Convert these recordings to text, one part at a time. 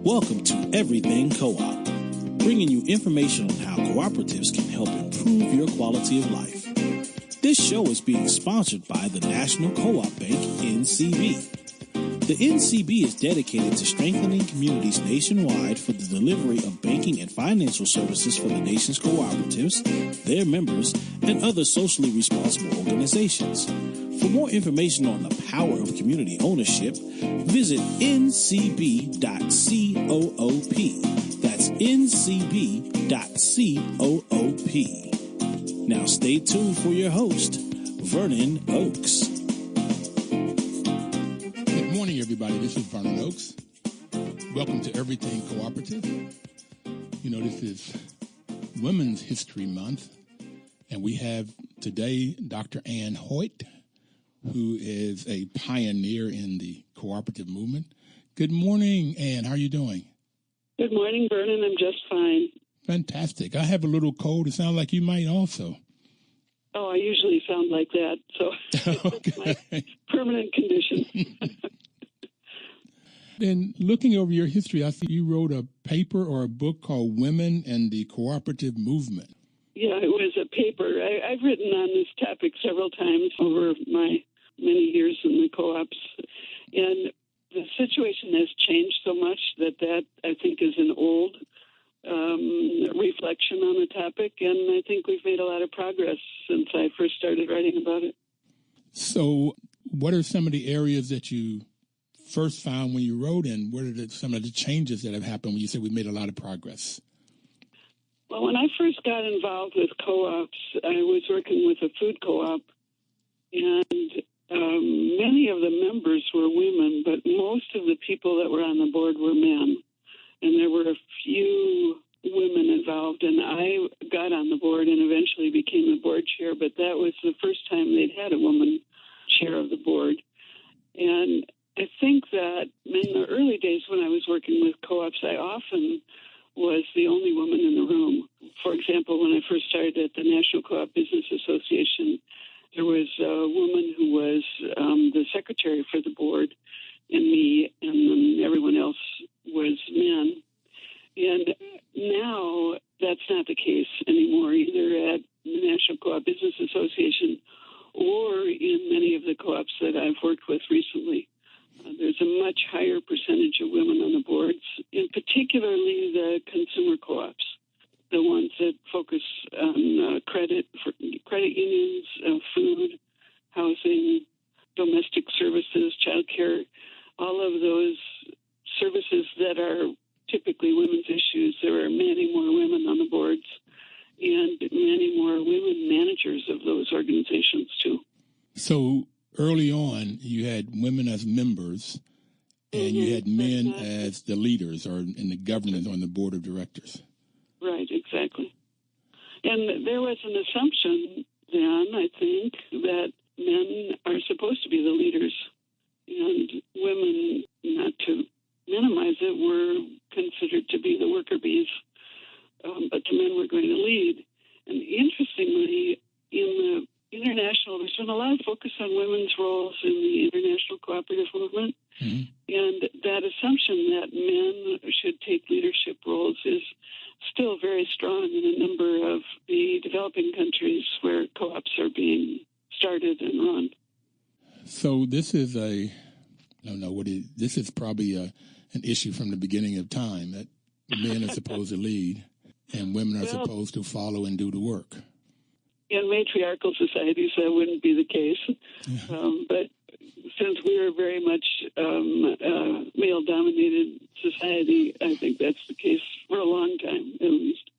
Welcome to Everything Co-op, bringing you information on how cooperatives can help improve your quality of life. This show is being sponsored by the National Co-op Bank, NCB. The NCB is dedicated to strengthening communities nationwide for the delivery of banking and financial services for the nation's cooperatives, their members, and other socially responsible organizations. For more information on the power of community ownership, visit ncb.coop. That's ncb.coop. Now stay tuned for your host, Vernon Oakes. Good morning, everybody. This is Vernon Oakes. Welcome to Everything Cooperative. You know, this is Women's History Month, and we have today Dr. Ann Hoyt, who is a pioneer in the cooperative movement. Good morning, Ann. How are you doing? Good morning, Vernon. I'm just fine. Fantastic. I have a little cold. It sounds like you might also. Oh, I usually sound like that, so it's my permanent condition. Then looking over your history, I see you wrote a paper or a book called Women and the Cooperative Movement. Yeah, it was a paper. I've written on this topic several times over my many years in the co-ops, and the situation has changed so much that I think is an old reflection on the topic, and I think we've made a lot of progress since I first started writing about it. So what are some of the areas that you first found when you wrote, and what are some of the changes that have happened when you said we made a lot of progress? Well, when I first got involved with co-ops, I was working with a food co-op, and many of the members were women, but most of the people that were on the board were men. And there were a few women involved, and I got on the board and eventually became the board chair, but that was the first time they'd had a woman chair of the board. And I think that in the early days when I was working with co-ops, I often was the only woman in the room. For example, when I first started at the National Co-op Business Association, there was a woman who was the secretary for the board, and me, and then everyone else was men. And now that's not the case anymore, either at the National Co-op Business Association or in many of the co-ops that I've worked with recently. There's a much higher percentage of women on the boards, and particularly the consumer co-ops, the ones that focus on credit unions, food, housing, domestic services, childcare, all of those services that are typically women's issues. There are many more women on the boards and many more women managers of those organizations, too. So early on, you had women as members, and you had men as the leaders or in the governance on the board of directors. Right, exactly. And there was an assumption then, I think, that men are supposed to be the leaders, and women, not to minimize it, were considered to be the worker bees, but the men were going to lead. And interestingly, in the international, there's been a lot of focus on women's roles in the international cooperative movement, and that assumption that men should take leadership roles is still very strong in a number of the developing countries where co-ops are being started and run. So this is this is probably an issue from the beginning of time, that men are supposed to lead and women are supposed to follow and do the work. In matriarchal societies, that wouldn't be the case. But since we're very much male-dominated society, I think that's the case for a long time, at least.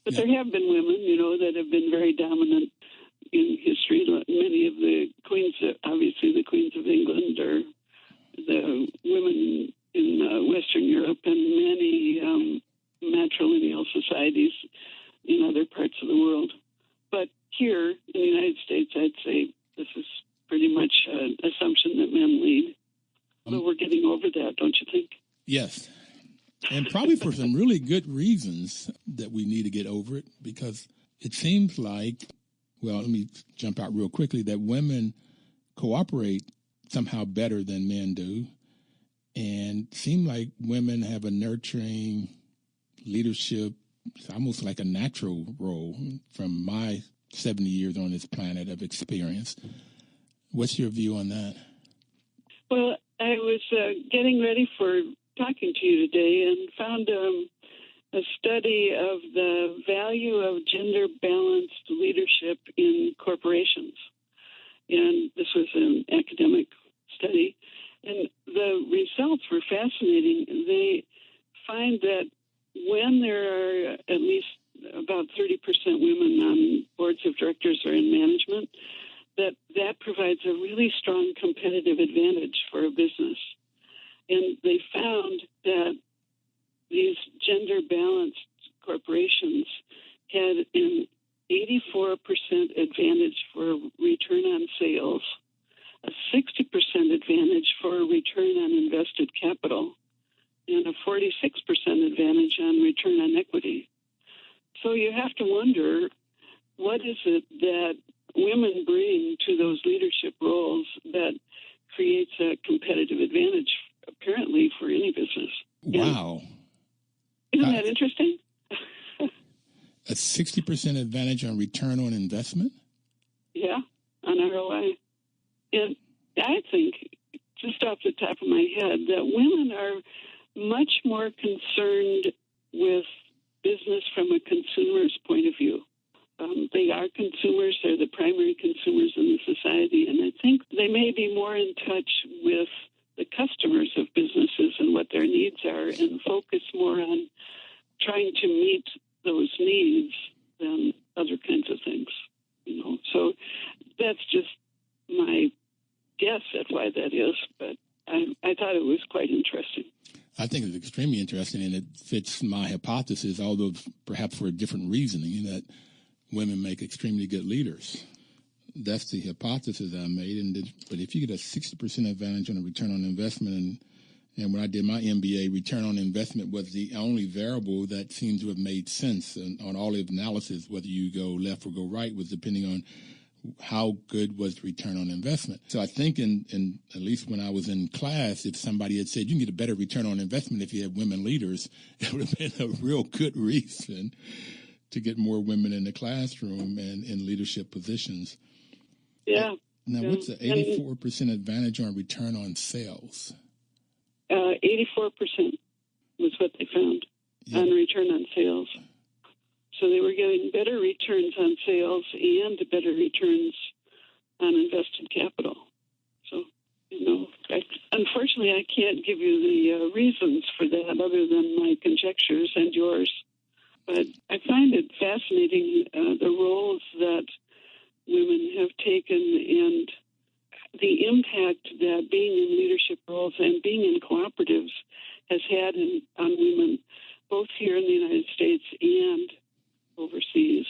But there have been women, that have been very dominant in history. Many of the queens, obviously the queens of England, or the women in Western Europe, and many matrilineal societies in other parts of the world. But here in the United States, I'd say this is pretty much an assumption that men lead. Although we're getting over that, don't you think? Yes. And probably for some really good reasons that we need to get over it, because it seems like, well, let me jump out real quickly, that women cooperate somehow better than men do. and seem like women have a nurturing leadership. It's almost like a natural role from my 70 years on this planet of experience. What's your view on that? Well, I was getting ready for talking to you today and found a study of the value of gender-balanced leadership in corporations. And this was an academic study. And the results were fascinating. They find that when there are at least about 30% women on boards of directors or in management, that provides a really strong competitive advantage for a business. And they found that these gender-balanced corporations had an 84% advantage for return on sales, a 60% advantage for return on invested capital, and a 46% advantage on return on equity. So you have to wonder, what is it that women bring to those leadership roles that creates a competitive advantage, apparently, for any business? Wow. Isn't that interesting? A 60% advantage on return on investment? Yeah, on ROI. And I think, just off the top of my head, that women are much more concerned with business from a consumer's point of view. They are consumers. They're the primary consumers in the society. And I think they may be more in touch with the customers of businesses and what their needs are, and focus more on trying to meet those needs than other kinds of things. So that's just my guess at why that is. But I thought it was quite interesting. I think it's extremely interesting, and it fits my hypothesis, although perhaps for a different reasoning, that women make extremely good leaders. That's the hypothesis I made. But if you get a 60% advantage on a return on investment, and when I did my MBA, return on investment was the only variable that seemed to have made sense on all the analysis, whether you go left or go right, was depending on how good was the return on investment. So I think in at least when I was in class, if somebody had said you can get a better return on investment if you have women leaders, it would have been a real good reason to get more women in the classroom and in leadership positions. Yeah. Now, what's the 84% advantage on return on sales? 84% was what they found on return on sales. So they were getting better returns on sales and better returns on invested capital. So, unfortunately, I can't give you the reasons for that other than my conjectures and yours. But I find it fascinating, the roles that women have taken and the impact that being in leadership roles and being in cooperatives has had on women, both here in the United States and overseas.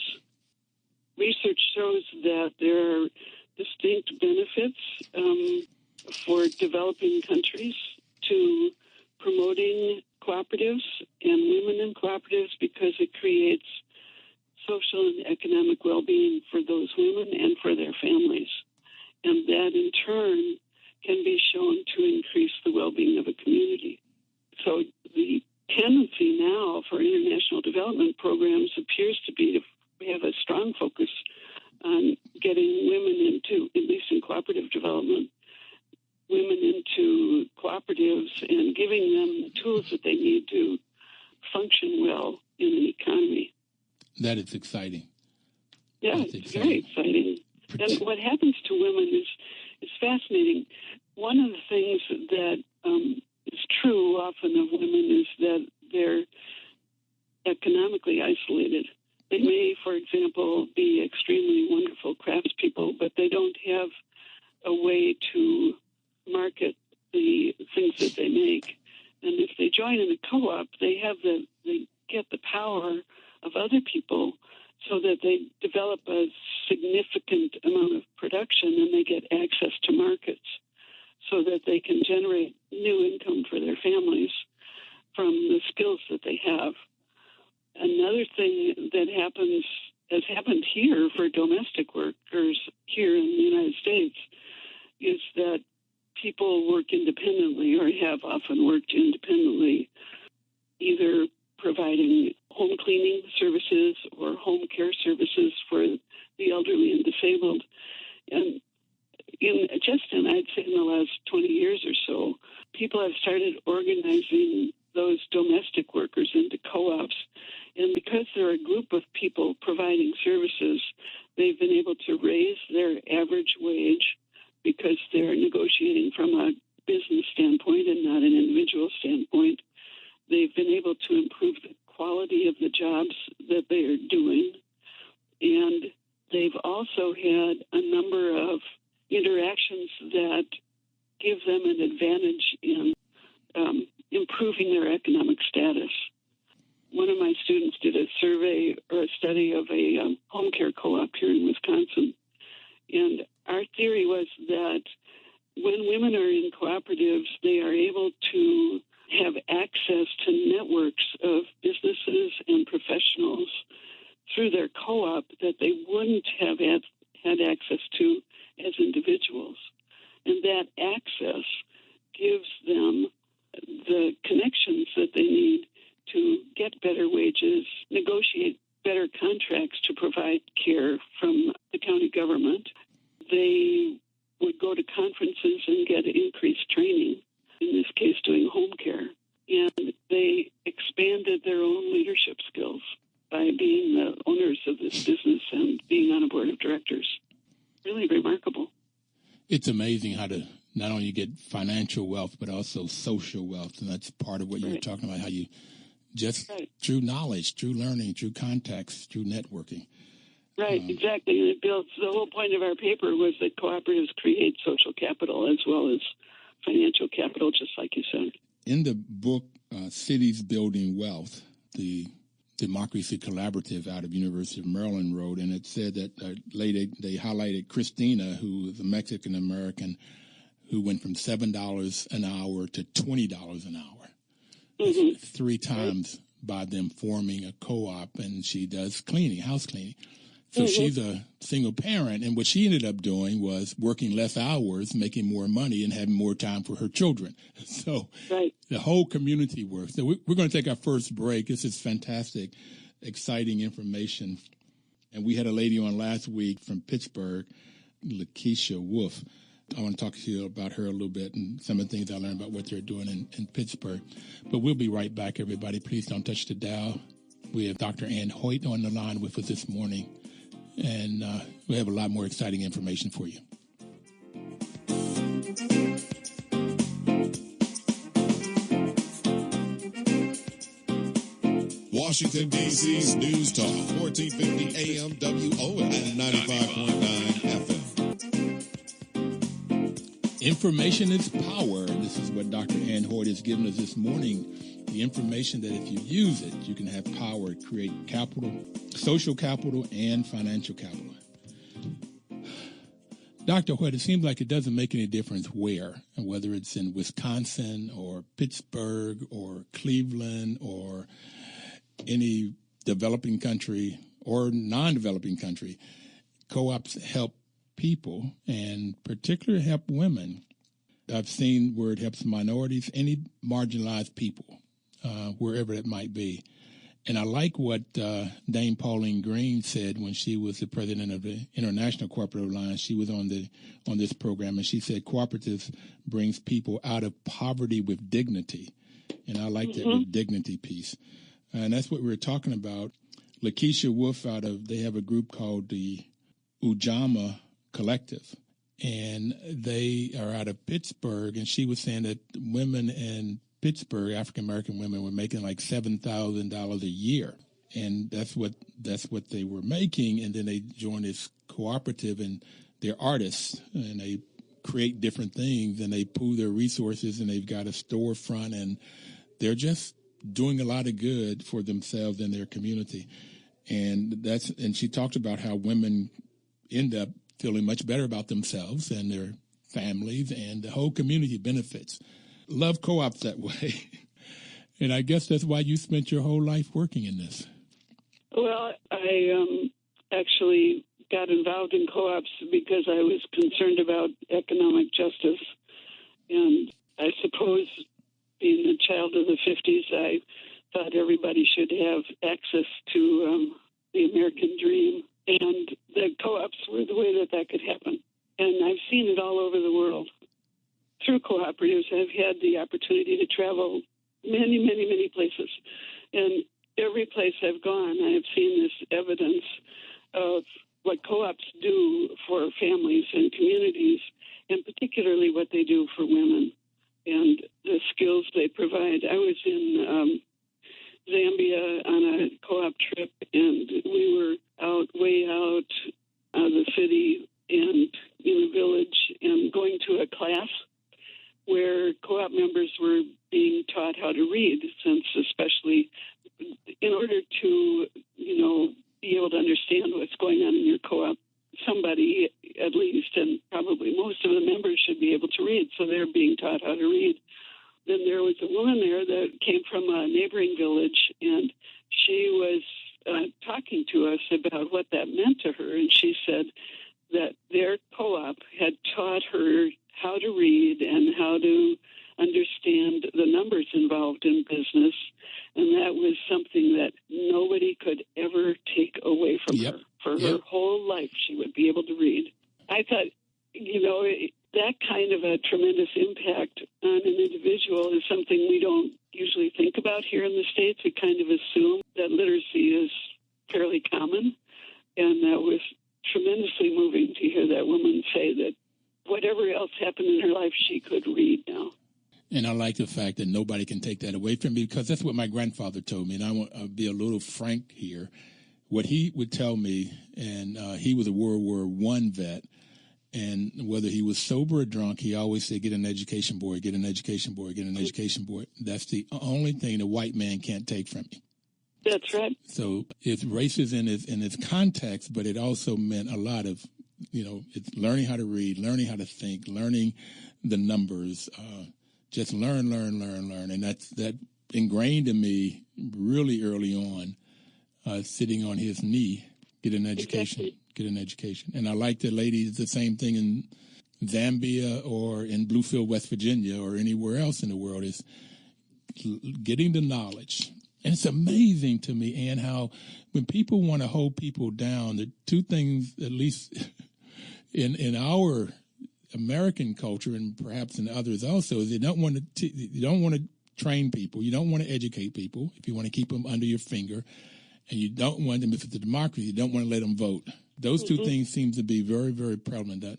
Research shows that there are distinct benefits for developing countries to promoting cooperatives and women in cooperatives, because it creates social and economic well-being for those women and for their families. And that, in turn, can be shown to increase the well-being of a community. So the tendency now for international development programs appears to be to have a strong focus on getting women into, at least in cooperative development, women into cooperatives and giving them the tools that they need to function well in an economy. That is exciting. Yeah, it's very exciting. And what happens to women is fascinating. One of the things that is true often of women is that they're economically isolated. They may, for example, be extremely wonderful craftspeople, but they don't have a way to market the things that they make. And if they join in a co-op, they get the power of other people, so that they develop a significant amount of production and they get access to markets so that they can generate new income for their families from the skills that they have. Another thing that has happened here for domestic workers here in the United States, is that people work independently or have often worked independently, either providing home cleaning services or home care services for the elderly and disabled. And I'd say in the last 20 years or so, people have started organizing those domestic workers into co-ops. And because they're a group of people providing services, they've been able to raise their average wage because they're negotiating from a business standpoint and not an individual standpoint. They've been able to improve the quality of the jobs that they are doing. And they've also had a number of interactions that give them an advantage in improving their economic status. One of my students did a survey or a study of a home care co-op here in Wisconsin. And our theory was that when women are in cooperatives, they are able to have access to networks of businesses and professionals through their co-op that they wouldn't have had access to as individuals. And that access gives them the connections that they need to get better wages, negotiate better contracts to provide care from the county government. They would go to conferences and get increased training, in this case doing home care. And they expanded their own leadership skills by being the owners of this business and being on a board of directors. Really remarkable. It's amazing how to not only get financial wealth, but also social wealth. And that's part of what you were talking about, how you just through knowledge, through learning, through contacts, through networking. Right, exactly. And it builds, the whole point of our paper was that cooperatives create social capital as well as financial capital, just like you said. In the book, Cities Building Wealth, the Democracy Collaborative out of University of Maryland wrote, and it said that they highlighted Christina, who is a Mexican-American who went from $7 an hour to $20 an hour. Mm-hmm. 3 times by them forming a co-op, and she does cleaning, house cleaning. So she's a single parent, and what she ended up doing was working less hours, making more money, and having more time for her children. So the whole community works. So we're going to take our first break. This is fantastic, exciting information. And we had a lady on last week from Pittsburgh, Lakeisha Wolf. I want to talk to you about her a little bit and some of the things I learned about what they're doing in Pittsburgh. But we'll be right back, everybody. Please don't touch the dial. We have Dr. Ann Hoyt on the line with us this morning. And we have a lot more exciting information for you. Washington, D.C.'s News Talk, 1450 AM WOL and 95.9 FM. Information is power. This is what Dr. Ann Hoyt has given us this morning. The information that if you use it, you can have power, create capital, social capital, and financial capital. Dr. Hoyt, it seems like it doesn't make any difference where, and whether it's in Wisconsin or Pittsburgh or Cleveland or any developing country or non-developing country, co-ops help people and particularly help women. I've seen where it helps minorities, any marginalized people, wherever it might be. And I like what Dame Pauline Green said when she was the president of the International Cooperative Alliance. She was on this program, and she said cooperatives brings people out of poverty with dignity. And I like that with dignity piece. And that's what we were talking about. Lakeisha Wolf they have a group called the Ujamaa Collective. And they are out of Pittsburgh, and she was saying that women in Pittsburgh, African-American women, were making like $7,000 a year. And that's what they were making. And then they joined this cooperative, and they're artists, and they create different things, and they pool their resources, and they've got a storefront, and they're just doing a lot of good for themselves and their community. And she talked about how women end up feeling much better about themselves and their families, and the whole community benefits. Love co-ops that way. And I guess that's why you spent your whole life working in this. Well, I actually got involved in co-ops because I was concerned about economic justice. And I suppose, being a child of the 50s, I thought everybody should have access to the American dream. And the co-ops were the way that could happen. And I've seen it all over the world. Through cooperatives, I've had the opportunity to travel many, many, many places. And every place I've gone, I have seen this evidence of what co-ops do for families and communities, and particularly what they do for women and the skills they provide. I was in Zambia on a co-op trip, and we were way out of the city and in a village and going to a class where co-op members were being taught how to read, since especially in order to, be able to understand what's going on in your co-op, somebody at least, and probably most of the members, should be able to read, so they're being taught how to read. Then there was a woman there that came from a neighboring village, and she was talking to us about what that meant to her, and she said that their co-op had taught her how to read and how to understand the numbers involved in business, and that was something that nobody could ever take away from her. For her whole life, she would be able to read. I thought, that kind of a tremendous impact on an individual is something we don't usually think about here in the States. We kind of assume that literacy is fairly common, and that was tremendously moving to hear that woman say that whatever else happened in her life, she could read now. And I like the fact that nobody can take that away from me, because that's what my grandfather told me. And I want to be a little frank here. What he would tell me, and he was a World War I vet, and whether he was sober or drunk, he always said, get an education, boy, get an education, boy, get an education, boy. That's the only thing the white man can't take from me. That's right. So it's racist in its context, but it also meant a lot of, it's learning how to read, learning how to think, learning the numbers, just learn. And that ingrained in me really early on, sitting on his knee, get an education. Exactly. Get an education. And I like the ladies, the same thing in Zambia or in Bluefield, West Virginia, or anywhere else in the world, is getting the knowledge. And it's amazing to me, Ann, how when people want to hold people down, the two things, at least in our American culture and perhaps in others also, is you don't want to train people, you don't want to educate people if you want to keep them under your finger, and you don't want them, if it's a democracy, you don't want to let them vote. Those two things seem to be very, very prevalent. That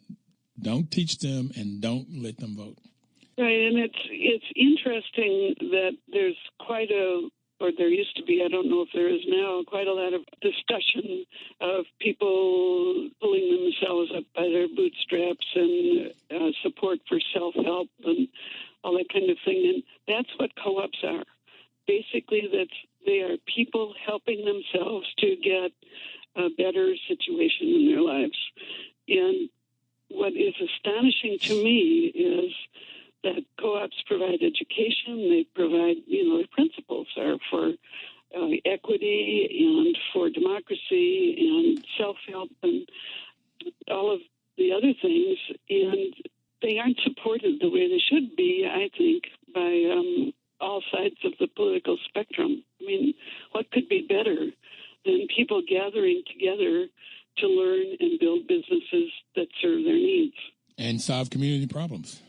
don't teach them and don't let them vote. Right, and it's interesting that there's there used to be, I don't know if there is now, quite a lot of discussion of people pulling themselves up by their bootstraps and support for self-help and all that kind of thing. And that's what co-ops are. Basically, they are people helping themselves to get a better situation in their lives. And what is astonishing to me is that co-ops provide education. They provide, the principles are for equity and for democracy and self-help and all of the other things. And they aren't supported the way they should be, I think, by all sides of the political spectrum. I mean, what could be better than people gathering together to learn and build businesses that serve their needs and solve community problems?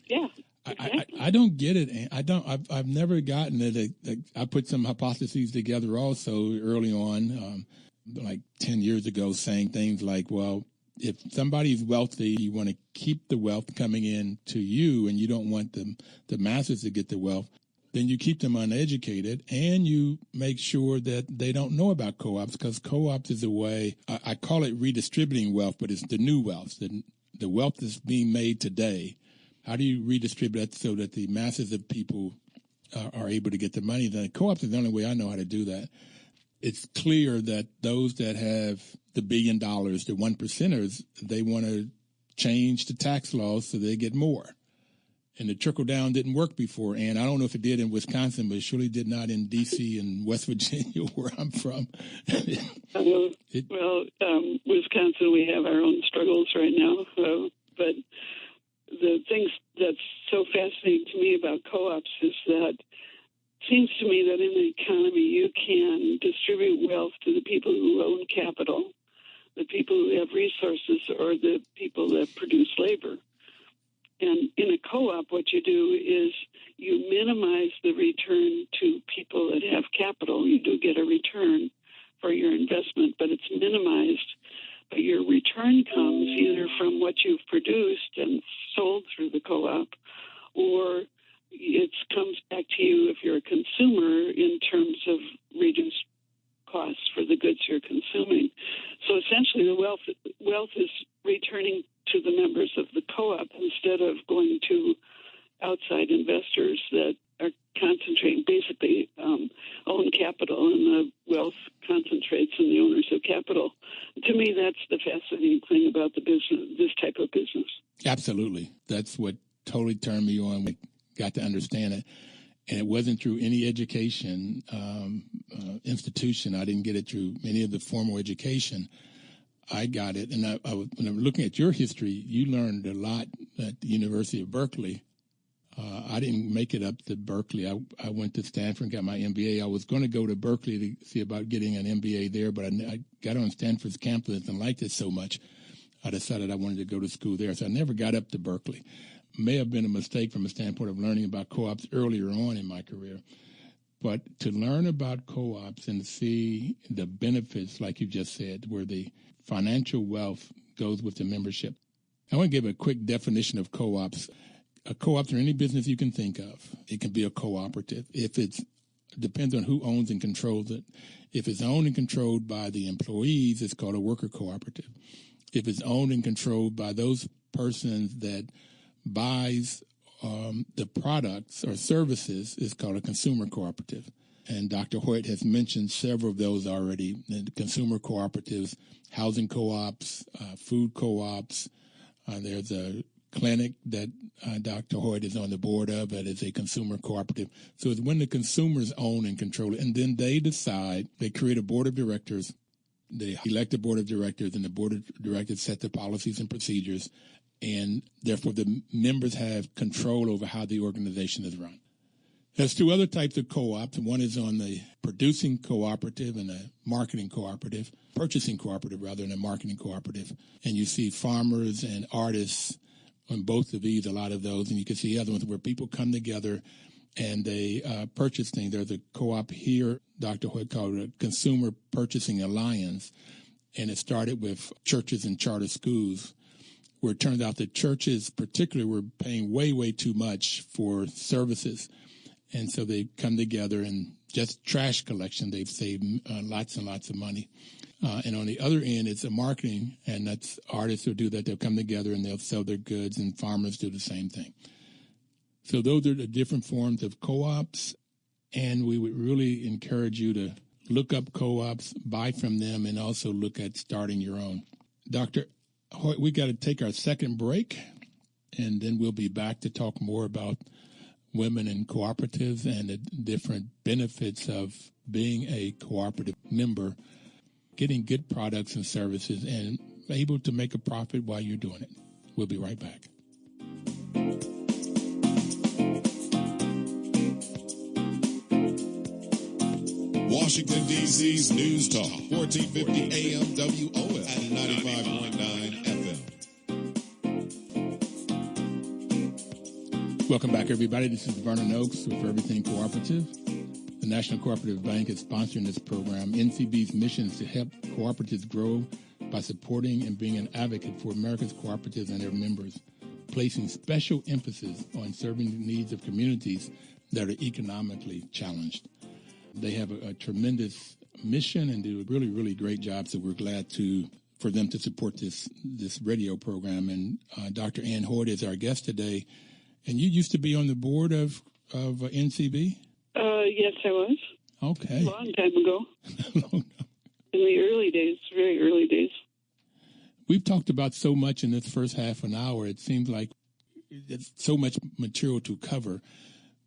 Yeah, exactly. I don't get it. I've never gotten it. I put some hypotheses together also early on, like 10 years ago, saying things like, well, if somebody's wealthy, you want to keep the wealth coming in to you, and you don't want the masses to get the wealth, then you keep them uneducated, and you make sure that they don't know about co-ops, because co-ops is a way, I call it redistributing wealth, but it's the new wealth, the wealth that's being made today. How do you redistribute that so that the masses of people are able to get the money? The co-ops is the only way I know how to do that. It's clear that those that have the $1 billion, the 1%ers, they want to change the tax laws so they get more. And the trickle-down didn't work before, and I don't know if it did in Wisconsin, but it surely did not in D.C. and West Virginia, where I'm from. Wisconsin, we have our own struggles right now, but the things that's so fascinating to me about co-ops is that it seems to me that in the economy you can distribute wealth to the people who own capital, the people who have resources, or the people that produce labor. And in a co-op, what you do is you minimize the return to people that have capital. You do get a return for your investment, but it's minimized. But your return comes either from what you've produced and sold through the co-op, or it comes back to you if you're a consumer in terms of reduced costs for the goods you're consuming. So essentially the wealth is returning to the members of the co-op instead of going to outside investors that are concentrating, basically own capital, and the wealth concentrates in the owners of capital. To me, that's the fascinating thing about the business, this type of business. Absolutely. That's what totally turned me on. We got to understand it. And it wasn't through any education institution. I didn't get it through any of the formal education. I got it. And when I'm looking at your history, you learned a lot at the University of Berkeley. I didn't make it up to Berkeley. I went to Stanford and got my MBA. I was going to go to Berkeley to see about getting an MBA there, but I got on Stanford's campus and liked it so much, I decided I wanted to go to school there. So I never got up to Berkeley. May have been a mistake from a standpoint of learning about co-ops earlier on in my career. But to learn about co-ops and see the benefits, like you just said, where the financial wealth goes with the membership. I want to give a quick definition of co-ops. A co-op or any business you can think of. It can be a cooperative. If it depends on who owns and controls it. If it's owned and controlled by the employees, it's called a worker cooperative. If it's owned and controlled by those persons that buys the products or services, it's called a consumer cooperative. And Dr. Hoyt has mentioned several of those already. The consumer cooperatives, housing co-ops, food co-ops. There's a clinic that Dr. Hoyt is on the board of that is a consumer cooperative. So it's when the consumers own and control it, and then they decide, they create a board of directors, they elect a board of directors, and the board of directors set the policies and procedures, and therefore the members have control over how the organization is run. There's two other types of co-ops. One is on the producing cooperative and a marketing cooperative, purchasing cooperative rather than a marketing cooperative. And you see farmers and artists on both of these, a lot of those, and you can see other ones where people come together and they purchase things. There's a co-op here, Dr. Hoyt called it a Consumer Purchasing Alliance, and it started with churches and charter schools, where it turned out that churches particularly were paying way, way too much for services. And so they come together and just trash collection, they've saved lots and lots of money. And on the other end, it's a marketing, and that's artists who do that. They'll come together and they'll sell their goods, and farmers do the same thing. So those are the different forms of co-ops, and we would really encourage you to look up co-ops, buy from them, and also look at starting your own. Dr. Hoyt, we got to take our second break, and then we'll be back to talk more about women in cooperatives and the different benefits of being a cooperative member, getting good products and services, and able to make a profit while you're doing it. We'll be right back. Washington, D.C.'s News Talk, 1450 AM WOL and 95.9 FM. Welcome back, everybody. This is Vernon Oakes with Everything Cooperative. The National Cooperative Bank is sponsoring this program. NCB's mission is to help cooperatives grow by supporting and being an advocate for America's cooperatives and their members, placing special emphasis on serving the needs of communities that are economically challenged. They have a tremendous mission and do a really, really great job, so we're glad for them to support this radio program. And Dr. Ann Hoyt is our guest today. And you used to be on the board of NCB? Yes, I was. Okay. A long time ago. In the early days, very early days. We've talked about so much in this first half an hour. It seems like it's so much material to cover.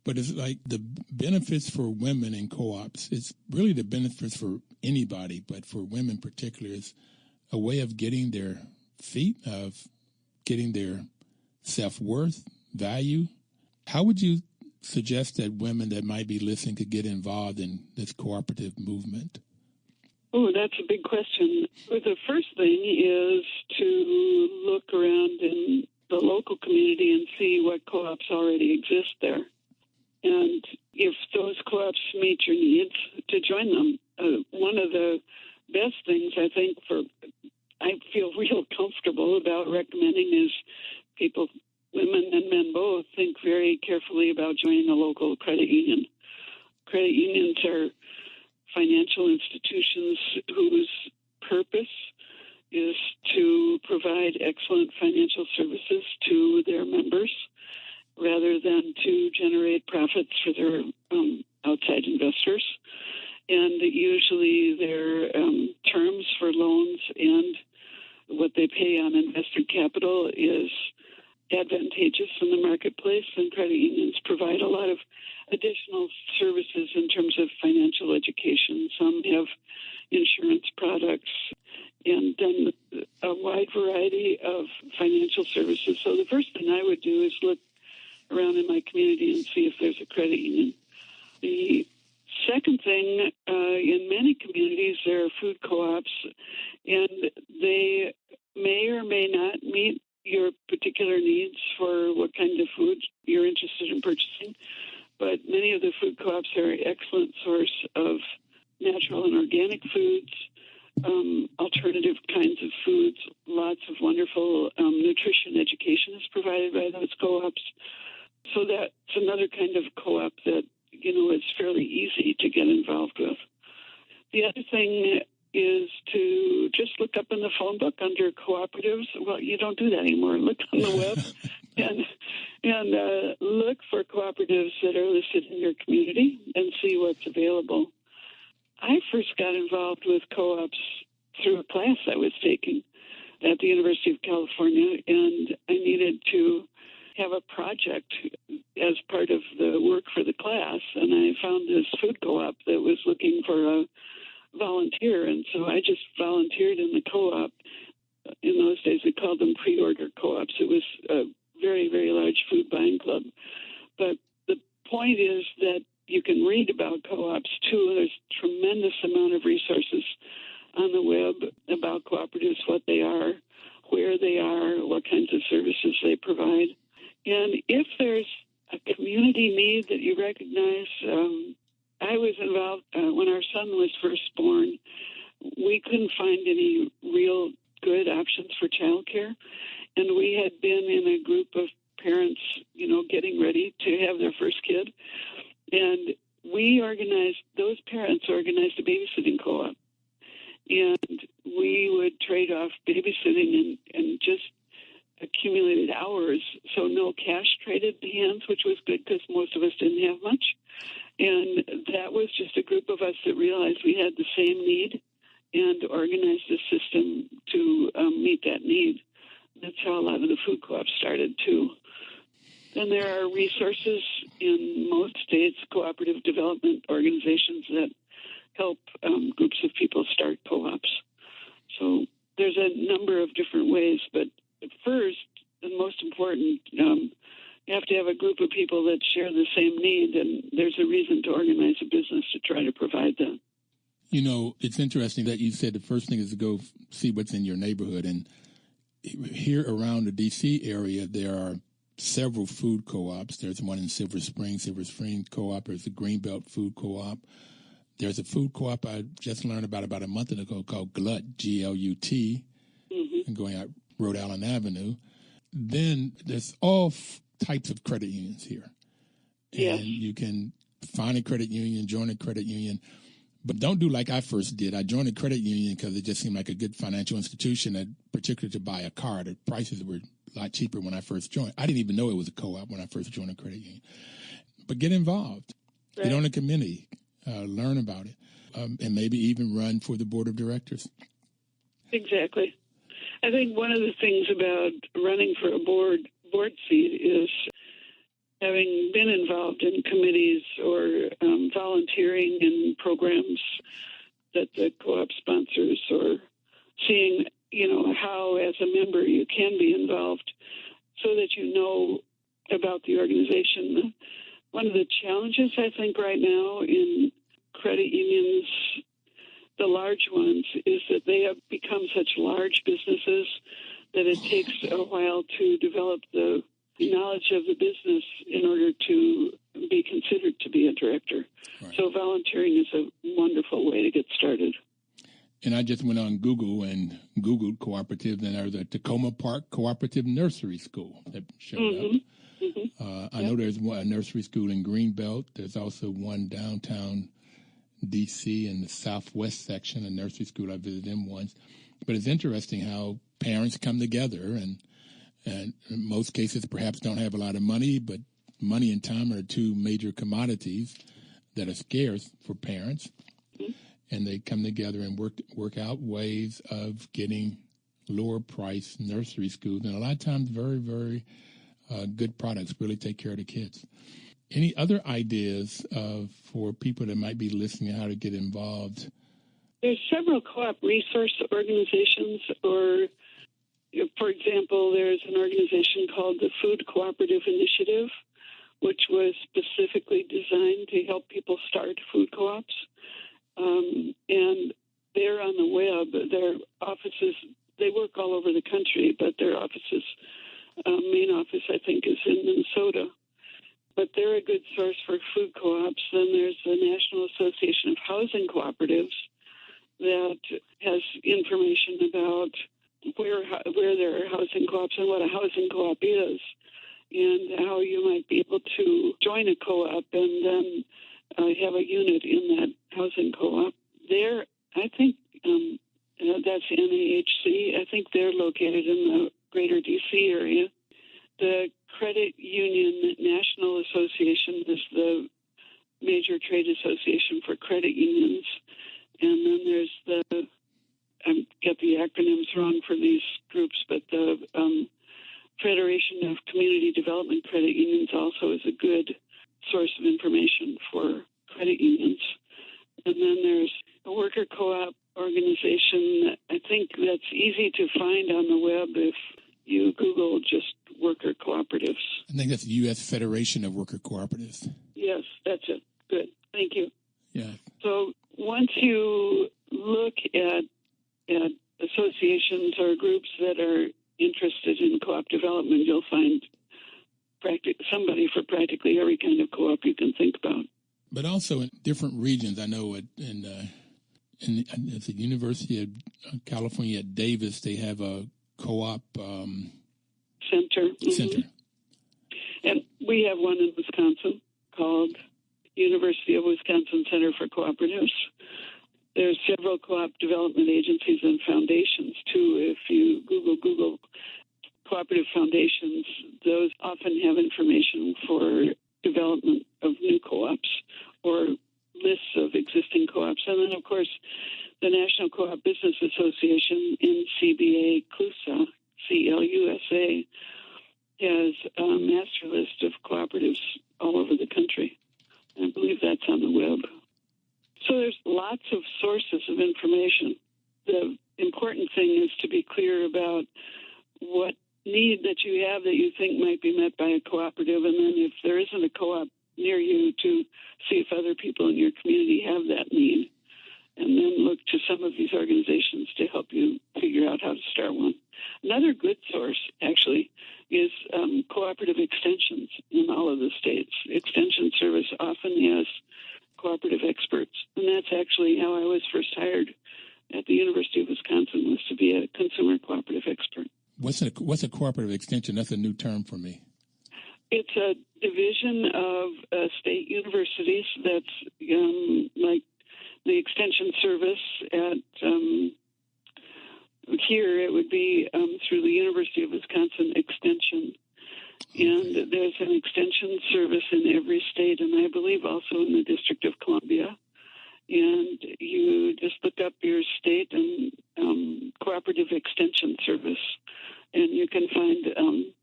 But it's like the benefits for women in co-ops, it's really the benefits for anybody, but for women particularly, is a way of getting their feet, of getting their self-worth, value. How would you suggest that women that might be listening could get involved in this cooperative movement? Oh, that's a big question. The first thing is to look around in the local community and see what co-ops already exist there. And if those co-ops meet your needs, to join them. One of the best things I think I feel real comfortable about recommending is people, women and men both, think very carefully about joining a local credit union. Credit unions are financial institutions whose purpose is to provide excellent financial services to their members rather than to generate profits for their outside investors. And usually their terms for loans and what they pay on invested capital is advantageous in the marketplace, and credit unions provide a lot of additional services in terms of financial education. Some have insurance products and then a wide variety of financial services. So the first thing I would do is look around in my community and see if there's a credit union. The second thing, in many communities, there are food co-ops, and they may or may not meet your particular needs for what kind of food you're interested in purchasing. But many of the food co-ops are an excellent source of natural and organic foods, alternative kinds of foods. Lots of wonderful nutrition education is provided by those co-ops. So that's another kind of co-op that, is fairly easy to get involved with. The other thing is to just look up in the phone book under cooperatives. Well, you don't do that anymore. Look on the web and look for cooperatives that are listed in your community and see what's available. I first got involved with co-ops through a class I was taking at the University of California, and I needed to have a project as part of the work for the class, and I found this food co-op that was looking for a volunteer, and so I just volunteered in the co-op. In those days, we called them pre-order co-ops. It was a very, very large food buying club. But the point is that you can read about co-ops, too. There's a tremendous amount of resources on the web about cooperatives, what they are, where they are, what kinds of services they provide. And if there's a community need that you recognize, I was involved when our son was first born. We couldn't find any real good options for childcare, and we had been in a group of parents, getting ready to have their first kid, and those parents organized a babysitting co-op, and we would trade off babysitting and just accumulated hours, so no cash traded hands, which was good because most of us didn't have much. And that was just a group of us that realized we had the same need and organized a system to meet that need. That's how a lot of the food co-ops started, too. Then there are resources in most states, cooperative development organizations that help groups of people start co-ops. So there's a number of different ways, but first and most important, you have to have a group of people that share the same need, and there's a reason to organize a business to try to provide that. It's interesting that you said the first thing is to go see what's in your neighborhood. And here around the D.C. area, there are several food co-ops. There's one in Silver Springs Co-op. There's the Greenbelt Food Co-op. There's a food co-op I just learned about a month ago called Glut, G-L-U-T, and going out Rhode Island Avenue. Then there's all types of credit unions here. Yes. And you can find a credit union, join a credit union, but don't do like I first did. I joined a credit union because it just seemed like a good financial institution, that particularly to buy a car. The prices were a lot cheaper when I first joined. I didn't even know it was a co-op when I first joined a credit union. But get involved. Right. Get on a committee. Learn about it. And maybe even run for the board of directors. Exactly. I think one of the things about running for a board seat is having been involved in committees or volunteering in programs that the co-op sponsors, or seeing, how as a member you can be involved. so that you know about the organization. One of the challenges, I think, right now in credit unions, the large ones, is that they have become such large businesses that it takes a while to develop the knowledge of the business in order to be considered to be a director. Right. So volunteering is a wonderful way to get started. And I just went on Google and Googled cooperative, and there's a Tacoma Park Cooperative Nursery School that showed up. I know there's a nursery school in Greenbelt. There's also one downtown D.C. in the southwest section, a nursery school. I visited them once. But it's interesting how parents come together, and in most cases perhaps don't have a lot of money, but money and time are two major commodities that are scarce for parents. And they come together and work out ways of getting lower price nursery schools, and a lot of times very, very good products really take care of the kids. Any other ideas for people that might be listening how to get involved? There's several co-op resource organizations, or, for example, there's an organization called the Food Cooperative Initiative, which was specifically designed to help people start food co-ops. And they're on the web. Their offices, they work all over the country, but their offices, main office, I think, is in Minnesota. But they're a good source for food co-ops. Then there's the National Association of Housing Cooperatives that has information about where there are housing co-ops and what a housing co-op is, and how you might be able to join a co-op and then have a unit in that housing co-op. There, I think that's NAHC. I think they're located in the greater D.C. area. The Credit Union National Association is the major trade association for credit unions. And then there's I get the acronyms wrong for these groups, but the Federation of Community Development Credit Unions also is a good source of information for credit unions. And then there's a worker co-op organization. I think that's easy to find on the web if you Google just worker cooperatives. I think that's the U.S. Federation of Worker Cooperatives. Yes, that's it. Good. Thank you. Yeah. So once you look at associations or groups that are interested in co-op development, you'll find somebody for practically every kind of co-op you can think about. But also in different regions, I know at the University of California at Davis, they have a co-op center. Center. And we have one in Wisconsin called University of Wisconsin Center for Cooperatives. There's several co-op development agencies and foundations, too. If you Google cooperative foundations, those often have information for development of new co-ops or lists of existing co-ops. And then, of course, the National Co-op Business Association, NCBA-CLUSA, CLUSA, has a master list of cooperatives all over the country. I believe that's on the web. So there's lots of sources of information. The important thing is to be clear about what need that you have that you think might be met by a cooperative, and then if there isn't a co-op near you, to see if other people in your community have that need, and then look to some of these organizations to help you figure out how to start one. Another good source, actually, is cooperative extensions in all of the states. Extension Service often has cooperative experts, and that's actually how I was first hired at the University of Wisconsin, was to be a consumer cooperative expert. What's a cooperative extension? That's a new term for me. It's a division of state universities that's like the Extension Service at here. It would be through the University of Wisconsin Extension. And there's an Extension Service in every state, and I believe also in the District of Columbia. And you just look up your state and Cooperative Extension Service, and you can find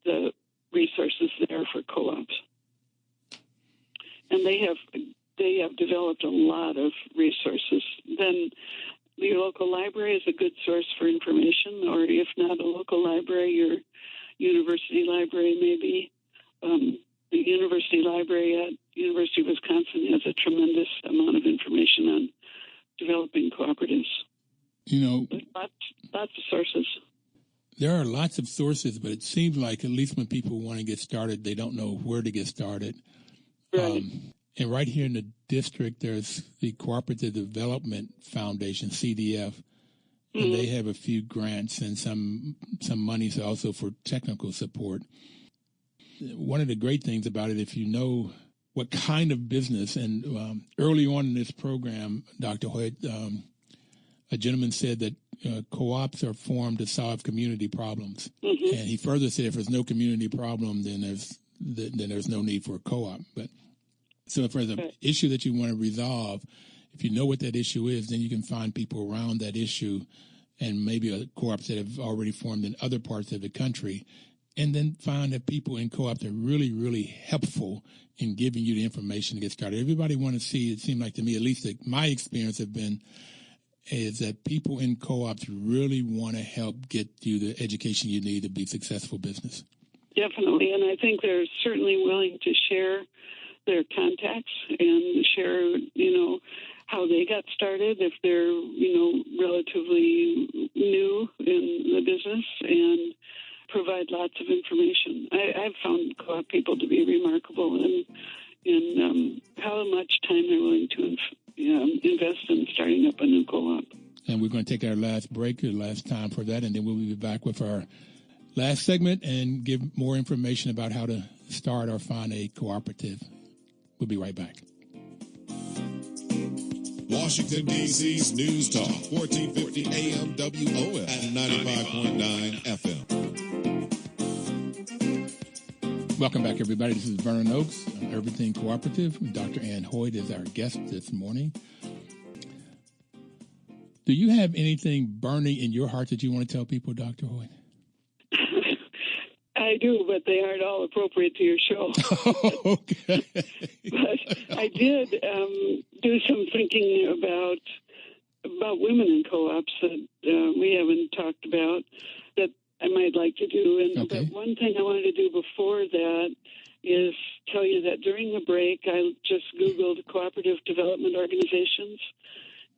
the resources there for co-ops. And they have developed a lot of resources. Then the local library is a good source for information, or if not a local library, university library maybe. The university library at University of Wisconsin has a tremendous amount of information on developing cooperatives. Lots of sources. There are lots of sources, but it seems like at least when people want to get started, they don't know where to get started. Right. And right here in the district, there's the Cooperative Development Foundation, CDF, and they have a few grants and some monies also for technical support. One of the great things about it, if you know what kind of business, and early on in this program, Dr. Hoyt, a gentleman said that co-ops are formed to solve community problems. Mm-hmm. And he further said if there's no community problem, then there's no need for a co-op. But so if there's an issue that you want to resolve, if you know what that issue is, then you can find people around that issue and maybe co-ops that have already formed in other parts of the country, and then find that people in co-ops are really, really helpful in giving you the information to get started. Everybody want to see, it seemed like to me, at least my experience have been, is that people in co-ops really want to help get you the education you need to be successful business. Definitely, and I think they're certainly willing to share their contacts and share, how they got started if they're, relatively new in the business, and provide lots of information. I've found co-op people to be remarkable in how much time they're willing to invest in starting up a new co-op. And we're going to take our last break, the last time for that, and then we'll be back with our last segment and give more information about how to start or find a cooperative. We'll be right back. Washington, D.C.'s News Talk, 1450 AM WOF and 95.9 FM. Welcome back, everybody. This is Vernon Oakes, Everything Cooperative. Dr. Ann Hoyt is our guest this morning. Do you have anything burning in your heart that you want to tell people, Dr. Hoyt? I do, but they aren't all appropriate to your show. Okay. But I did do some thinking about women in co-ops that we haven't talked about that I might like to do. And But one thing I wanted to do before that is tell you that during the break, I just Googled cooperative development organizations.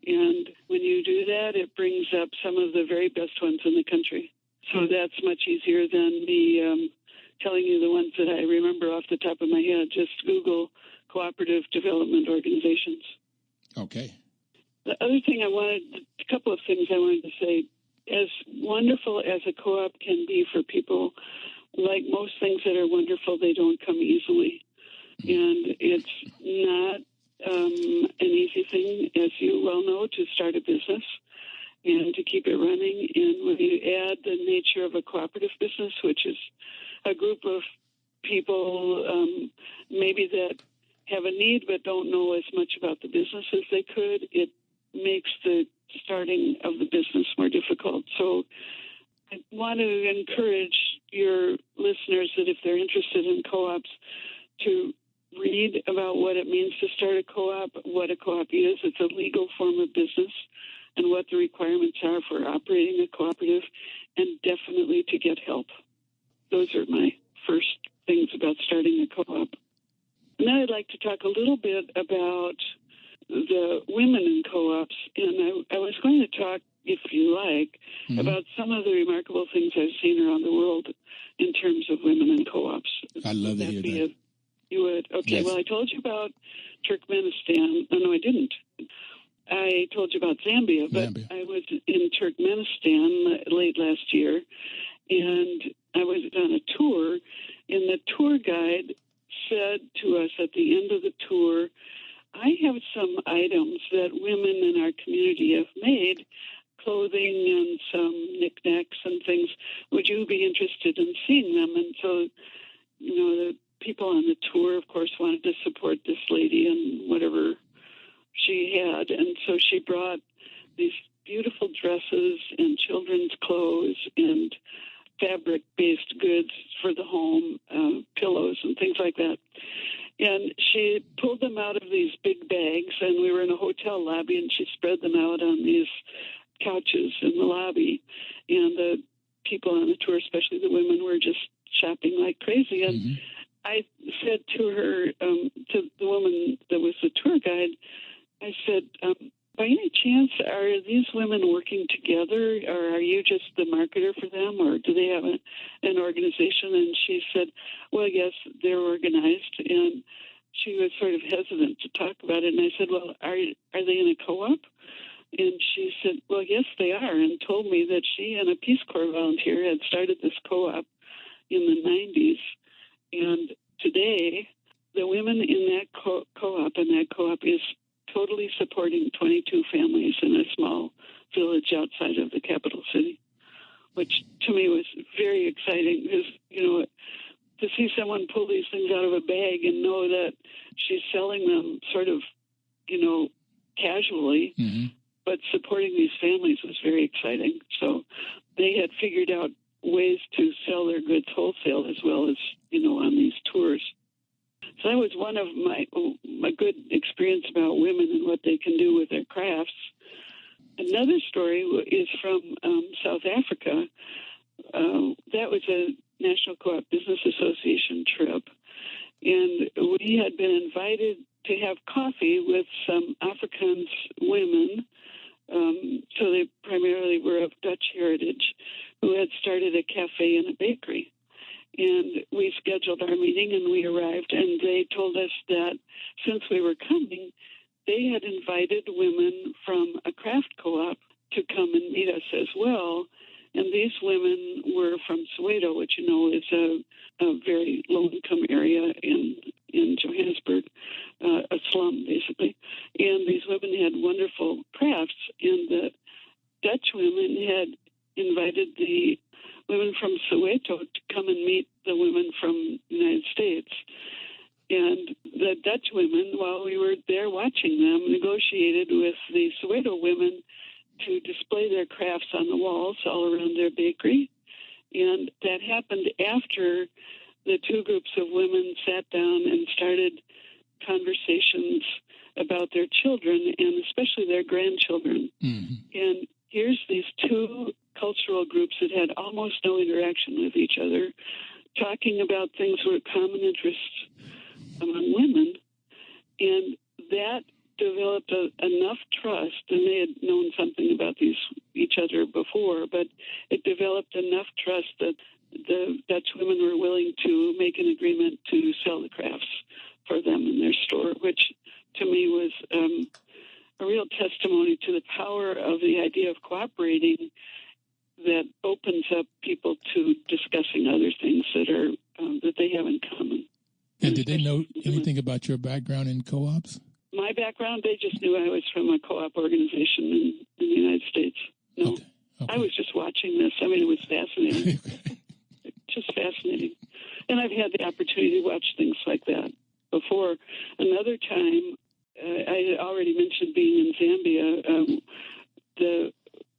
And when you do that, it brings up some of the very best ones in the country. So that's much easier than me telling you the ones that I remember off the top of my head. Just Google cooperative development organizations. Okay. The other thing a couple of things I wanted to say. As wonderful as a co-op can be for people, like most things that are wonderful, they don't come easily. And it's not an easy thing, as you well know, to start a business and to keep it running. And when you add the nature of a cooperative business, which is a group of people maybe that have a need but don't know as much about the business as they could, it makes the starting of the business more difficult. So I want to encourage your listeners that if they're interested in co-ops, to read about what it means to start a co-op, what a co-op is. It's a legal form of business, and what the requirements are for operating a cooperative, and definitely to get help. Those are my first things about starting a co-op. And then I'd like to talk a little bit about the women in co-ops, and I was going to talk, if you like, about some of the remarkable things I've seen around the world in terms of women in co-ops. I'd love to hear that. You would? Okay, yes. Well, I told you about Turkmenistan. Oh, no, I didn't. I told you about Zambia, but I was in Turkmenistan late last year, and I was on a tour, and the tour guide said to us at the end of the tour, I have some items that women in our community have made, clothing and some knickknacks and things. Would you be interested in seeing them? And so, the people on the tour, of course, wanted to support this lady and whatever she had. And so she brought these beautiful dresses and children's clothes and fabric-based goods for the home, pillows and things like that. And she pulled them out of these big bags, and we were in a hotel lobby, and she spread them out on these couches in the lobby. And the people on the tour, especially the women, were just shopping like crazy. And I said to her, to the woman that was the tour guide, I said, by any chance, are these women working together, or are you just the marketer for them, or do they have an organization? And she said, well, yes, they're organized. And she was sort of hesitant to talk about it. And I said, well, are they in a co-op? And she said, well, yes, they are, and told me that she and a Peace Corps volunteer had started this co-op in the 90s. And today, the women in that co-op, and that co-op is totally supporting 22 families in a small village outside of the capital city, which to me was very exciting because, to see someone pull these things out of a bag and know that she's selling them sort of, casually, but supporting these families was very exciting. So they had figured out ways to sell their goods wholesale as well as, on these tours. So that was one of my good experience about women and what they can do with their crafts. Another story is from South Africa. That was a National Co-op Business Association trip, and we had been invited to have coffee with some Afrikaans women. So they primarily were of Dutch heritage, who had started a cafe and a bakery. And we scheduled our meeting, and we arrived, and they told us that since we were coming, they had invited women from a craft co-op to come and meet us as well. And these women were from Soweto, which, is a very low-income area in Johannesburg, a slum, basically. And these women had wonderful crafts, and the Dutch women had invited the women from Soweto to come and meet the women from the United States. And the Dutch women, while we were there watching them, negotiated with the Soweto women to display their crafts on the walls all around their bakery. And that happened after the two groups of women sat down and started conversations about their children and especially their grandchildren. And here's these two cultural groups that had almost no interaction with each other, talking about things that were common interests among women. And that developed enough trust, and they had known something about each other before, but it developed enough trust that the Dutch women were willing to make an agreement to sell the crafts for them in their store, which to me was a real testimony to the power of the idea of cooperating that opens up people to discussing other things that they have in common. And did they know anything about your background in co-ops? My background, they just knew I was from a co-op organization in the United States. No, okay. I was just watching this. I mean, it was fascinating. Just fascinating. And I've had the opportunity to watch things like that before. Another time, I had already mentioned being in Zambia. The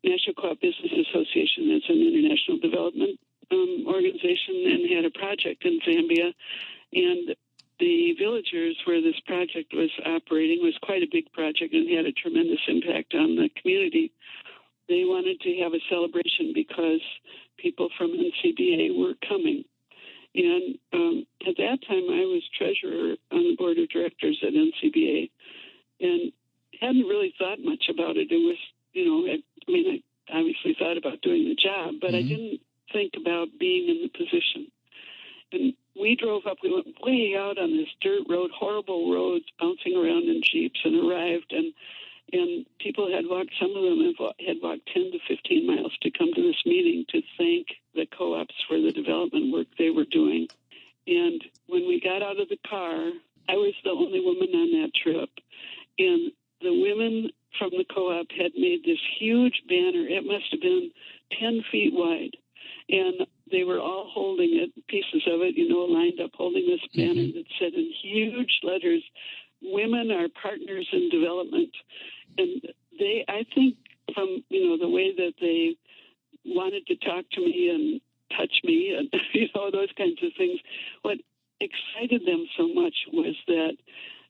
National Co-op Business Association is an international development organization and had a project in Zambia. And the villagers where this project was operating was quite a big project and had a tremendous impact on the community. They wanted to have a celebration because people from NCBA were coming. And at that time, I was treasurer on the board of directors at NCBA and hadn't really thought much about it. It was, I obviously thought about doing the job, but I didn't think about being in the position. And we drove up, we went way out on this dirt road, horrible roads, bouncing around in Jeeps, and arrived. And people had walked, some of them had walked 10 to 15 miles to come to this meeting to thank the co-ops for the development work they were doing. And when we got out of the car, I was the only woman on that trip. And the women from the co-op had made this huge banner. It must have been 10 feet wide. And they were all holding it, pieces of it, lined up, holding this banner that said in huge letters, "Women are partners in development." And I think from, the way that they wanted to talk to me and touch me and, those kinds of things, what excited them so much was that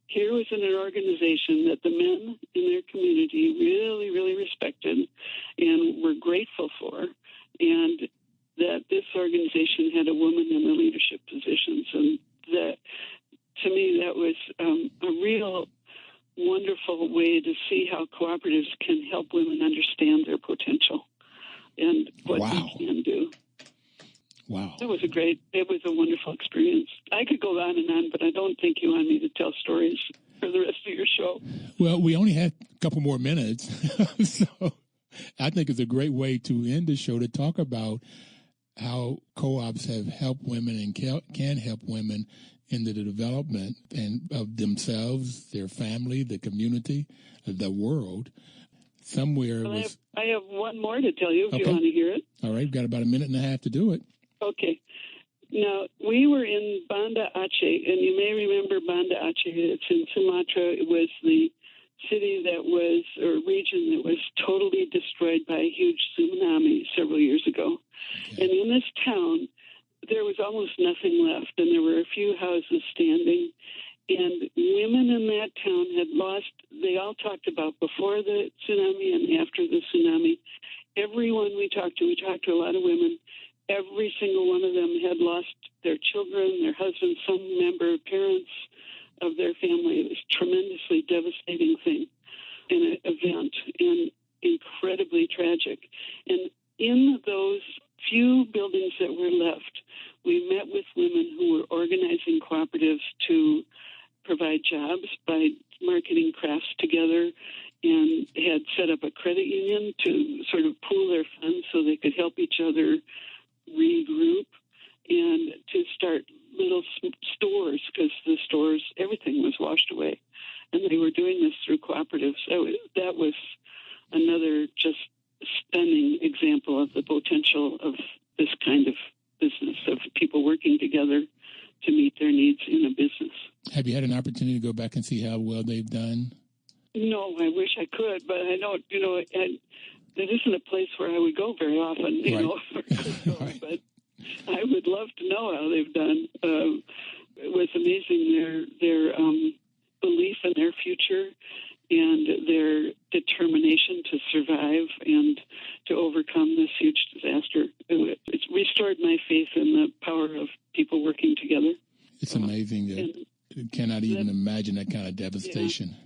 here was an organization that the men in their community really, really respected and were grateful for. And that this organization had a woman in the leadership positions. And that, to me, that was a real wonderful way to see how cooperatives can help women understand their potential and what they can do. Wow. It was a wonderful experience. I could go on and on, but I don't think you want me to tell stories for the rest of your show. Well, we only have a couple more minutes, so I think it's a great way to end the show to talk about how co-ops have helped women and can help women in the development and of themselves, their family, the community, the world. I have one more to tell you if you want to hear it. All right, we've got about a minute and a half to do it. Okay. Now, we were in Banda Aceh, and you may remember Banda Aceh. It's in Sumatra. It was the city or region that was totally destroyed by a huge tsunami several years ago. Okay. And in this town, there was almost nothing left, and there were a few houses standing. And women in that town had lost, they all talked about before the tsunami and after the tsunami. Everyone we talked to a lot of women, every single one of them had lost their children, their husbands, some member, parents of their family. It was a tremendously devastating thing, an event, and incredibly tragic. And in those few buildings that were left, we met with women who were organizing cooperatives to provide jobs by marketing crafts together, and had set up a credit union to sort of pool their funds so they could help each other regroup, and to start little stores, because the stores, everything was washed away. And they were doing this through cooperatives. That was another just stunning example of the potential of this kind of business, of people working together to meet their needs in a business. Have you had an opportunity to go back and see how well they've done? No, I wish I could, but I don't, it isn't a place where I would go very often, Right. But I would love to know how they've done. It was amazing, their belief in their future and their determination to survive and to overcome this huge disaster. It's restored my faith in the power of people working together. It's amazing. You cannot even imagine that kind of devastation. Yeah.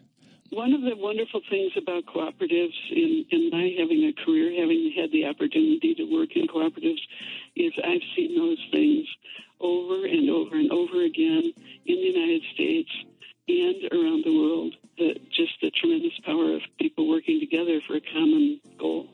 One of the wonderful things about cooperatives, in my having a career, having had the opportunity to work in cooperatives, is I've seen those things over and over and over again in the United States and around the world. Just the tremendous power of people working together for a common goal.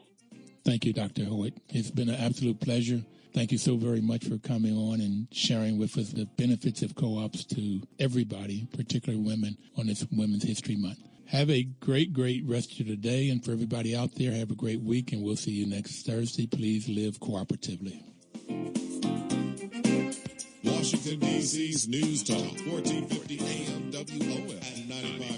Thank you, Dr. Hoyt. It's been an absolute pleasure. Thank you so very much for coming on and sharing with us the benefits of co-ops to everybody, particularly women, on this Women's History Month. Have a great, great rest of the day. And for everybody out there, have a great week. And we'll see you next Thursday. Please live cooperatively. Washington, D.C.'s News Talk, 1450 AM WOS and 95.